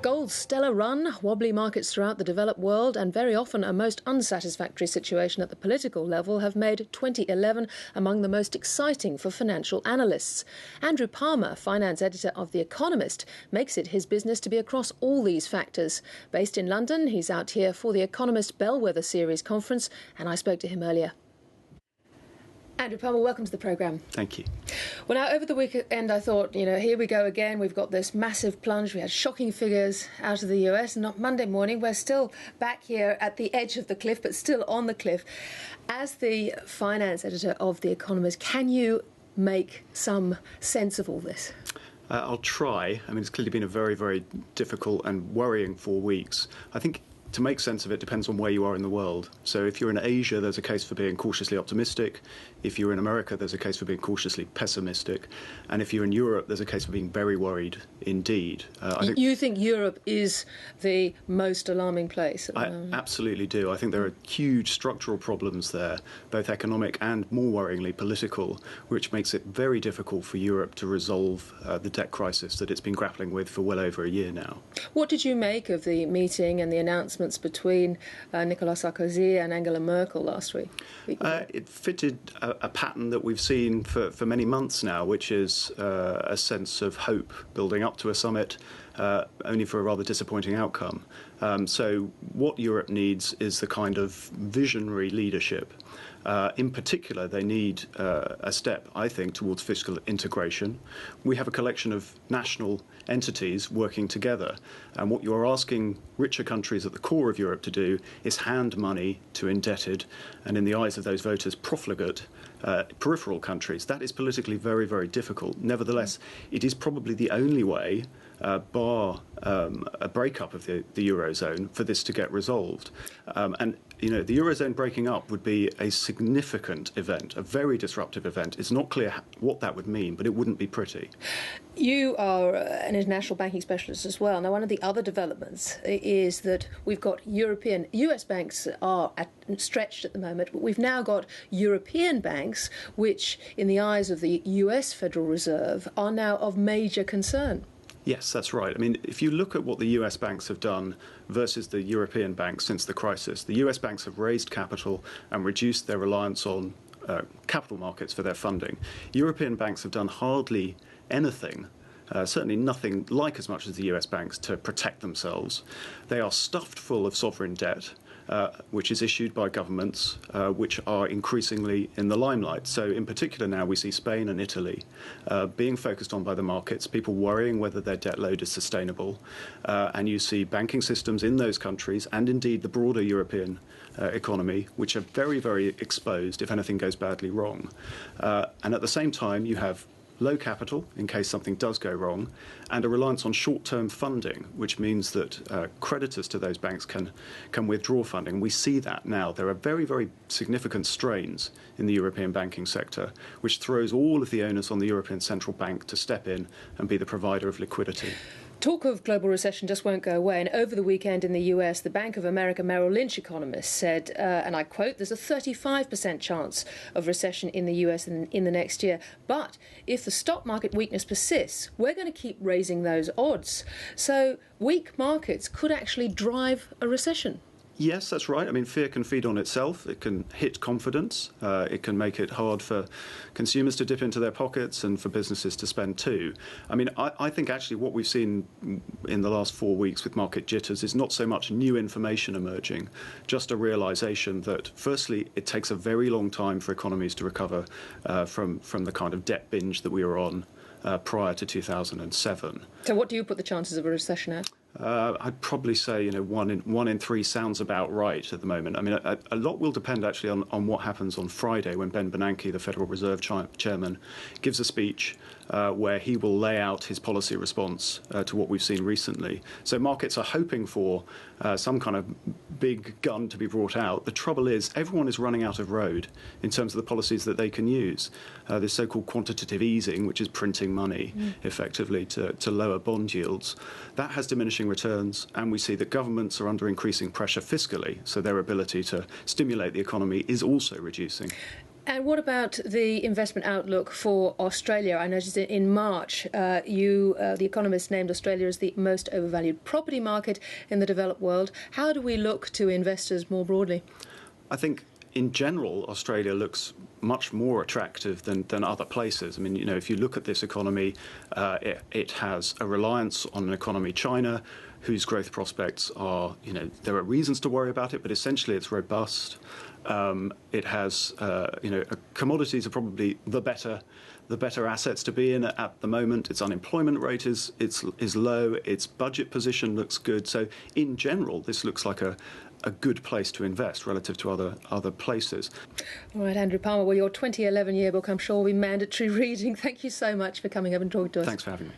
Gold's stellar run, wobbly markets throughout the developed world, and very often a most unsatisfactory situation at the political level have made 2011 among the most exciting for financial analysts. Andrew Palmer, finance editor of The Economist, makes it his business to be across all these factors. Based in London, he's out here for The Economist Bellwether Series conference, and I spoke to him earlier. Andrew Palmer, welcome to the programme. Thank you. Well, now, over the weekend, I thought, here we go again. We've got this massive plunge. We had shocking figures out of the US. And on Monday morning, we're still back here at the edge of the cliff, but still on the cliff. As the finance editor of The Economist, can you make some sense of all this? I'll try. I mean, it's clearly been a very, very difficult and worrying 4 weeks. I think to make sense of it depends on where you are in the world. So if you're in Asia, there's a case for being cautiously optimistic. If you're in America, there's a case for being cautiously pessimistic. And if you're in Europe, there's a case for being very worried indeed. You think Europe is the most alarming place? I absolutely do. I think there are huge structural problems there, both economic and, more worryingly, political, which makes it very difficult for Europe to resolve the debt crisis that it's been grappling with for well over a year now. What did you make of the meeting and the announcements between Nicolas Sarkozy and Angela Merkel last week? It fitted a pattern that we've seen for many months now, which is a sense of hope building up to a summit, only for a rather disappointing outcome. So what Europe needs is the kind of visionary leadership. In particular, they need a step, I think, towards fiscal integration. We have a collection of national entities working together, and what you're asking richer countries at the core of Europe to do is hand money to indebted, and in the eyes of those voters, profligate peripheral countries. That is politically very, very difficult. Nevertheless, it is probably the only way, bar a breakup of the Eurozone, for this to get resolved. And the Eurozone breaking up would be a significant event, a very disruptive event. It's not clear what that would mean, but it wouldn't be pretty. You are an international banking specialist as well. Now, one of the other developments is that we've got US banks are stretched at the moment, but we've now got European banks, which, in the eyes of the US Federal Reserve, are now of major concern. Yes, that's right. I mean, if you look at what the US banks have done versus the European banks since the crisis, the US banks have raised capital and reduced their reliance on capital markets for their funding. European banks have done hardly anything, certainly nothing like as much as the US banks, to protect themselves. They are stuffed full of sovereign debt, which is issued by governments, which are increasingly in the limelight. So in particular now we see Spain and Italy being focused on by the markets, people worrying whether their debt load is sustainable. And you see banking systems in those countries, and indeed the broader European economy, which are very, very exposed if anything goes badly wrong. And at the same time, you have low capital in case something does go wrong, and a reliance on short-term funding, which means that creditors to those banks can withdraw funding. We see that now. There are very, very significant strains in the European banking sector, which throws all of the onus on the European Central Bank to step in and be the provider of liquidity. Talk of global recession just won't go away. And over the weekend in the US, the Bank of America Merrill Lynch economist said, and I quote, there's a 35% chance of recession in the US in the next year. But if the stock market weakness persists, we're going to keep raising those odds. So weak markets could actually drive a recession. Yes, that's right. I mean, fear can feed on itself. It can hit confidence. It can make it hard for consumers to dip into their pockets and for businesses to spend too. I mean, I think actually what we've seen in the last 4 weeks with market jitters is not so much new information emerging, just a realization that, firstly, it takes a very long time for economies to recover from the kind of debt binge that we were on prior to 2007. So what do you put the chances of a recession at? I'd probably say, one in three sounds about right at the moment. I mean, a lot will depend actually on what happens on Friday when Ben Bernanke, the Federal Reserve chairman, gives a speech where he will lay out his policy response to what we've seen recently. So markets are hoping for some kind of big gun to be brought out. The trouble is everyone is running out of road in terms of the policies that they can use. This so-called quantitative easing, which is printing money effectively to lower bond yields, that has diminishing returns, and we see that governments are under increasing pressure fiscally, so their ability to stimulate the economy is also reducing. And what about the investment outlook for Australia? I noticed in March, the Economist named Australia as the most overvalued property market in the developed world. How do we look to investors more broadly? I think in general, Australia looks much more attractive than other places. I mean, if you look at this economy, it has a reliance on an economy, China, whose growth prospects are, there are reasons to worry about it, but essentially it's robust. It has, commodities are probably the better assets to be in at the moment. Its unemployment rate is low. Its budget position looks good. So in general, this looks like a good place to invest relative to other places. All right, Andrew Palmer, well, your 2011 yearbook, I'm sure, will be mandatory reading. Thank you so much for coming up and talking to us. Thanks for having me.